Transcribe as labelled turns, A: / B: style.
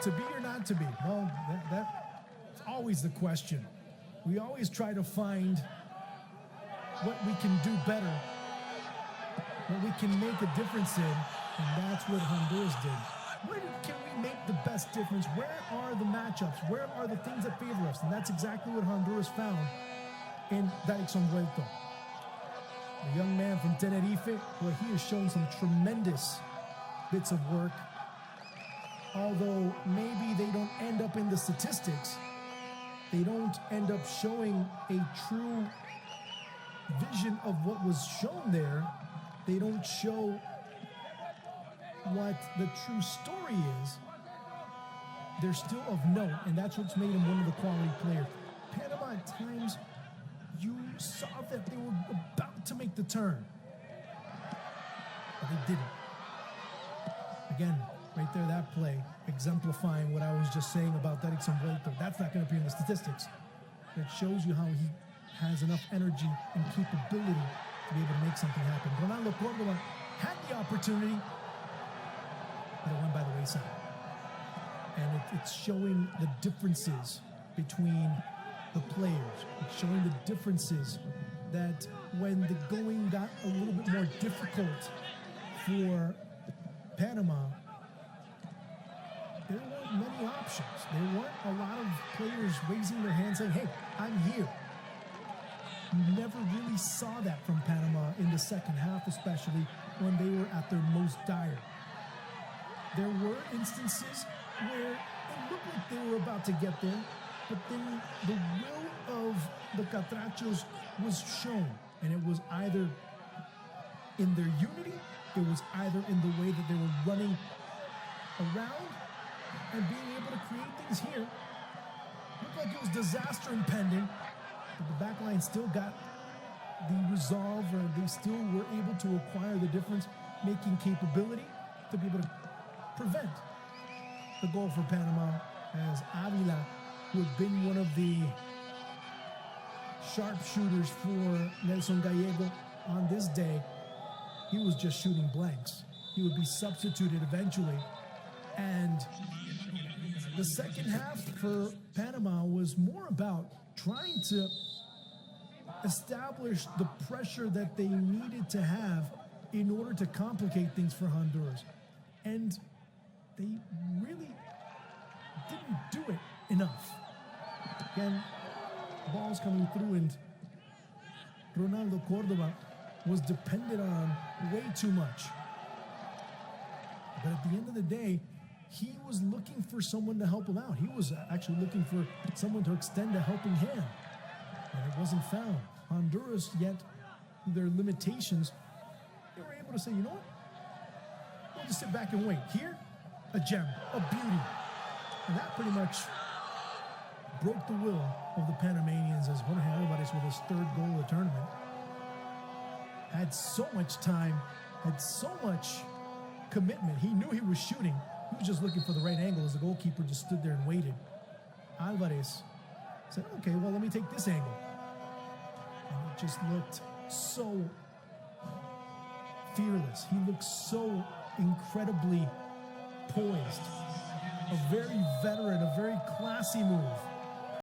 A: To be or not to be? Well, that's always the question. We always try to find what we can do better, what we can make a difference in, and that's what Honduras did. Where can we make the best difference? Where are the matchups? Where are the things that favor us? And that's exactly what Honduras found in Darixon Vuelto. A young man from Tenerife, where he has shown some tremendous bits of work. Although maybe they don't end up in the statistics, they don't end up showing a true vision of what was shown there. They don't show what the true story is. They're still of note, and that's what's made them one of the quality players. Panama, at times, you saw that they were about to make the turn, but they didn't. Again, right there, that play, exemplifying what I was just saying about Darixon Vuelto. That's not going to appear in the statistics. It shows you how he has enough energy and capability to be able to make something happen. Ronaldo Córdoba had the opportunity, but it went by the wayside. And it's showing the differences between the players. It's showing the differences that when the going got a little bit more difficult for Panama, there weren't many options. There weren't a lot of players raising their hands saying, hey, I'm here. You never really saw that from Panama in the second half, especially when they were at their most dire. There were instances where it looked like they were about to get there, but then the will of the Catrachos was shown, and it was either in their unity, it was either in the way that they were running around and being able to create things here. Looked like it was disaster impending, but the back line still got the resolve, or they still were able to acquire the difference-making capability to be able to prevent the goal for Panama, as Avila, who had been one of the sharpshooters for Nelson Gallego on this day, he was just shooting blanks. He would be substituted eventually. And the second half for Panama was more about trying to establish the pressure that they needed to have in order to complicate things for Honduras. And they really didn't do it enough. Again, balls coming through, and Ronaldo Córdoba was dependent on way too much. But at the end of the day, he was looking for someone to help him out. He was actually looking for someone to extend a helping hand, and it wasn't found. Honduras, yet their limitations, they were able to say, you know what? We'll just sit back and wait. Here, a gem, a beauty. And that pretty much broke the will of the Panamanians, as Jorge Alvarez, with his third goal of the tournament, had so much time, had so much commitment. He knew he was shooting. He was just looking for the right angle as the goalkeeper just stood there and waited. Alvarez said, okay, well, let me take this angle. And it just looked so fearless. He looked so incredibly poised. A very veteran, a very classy move.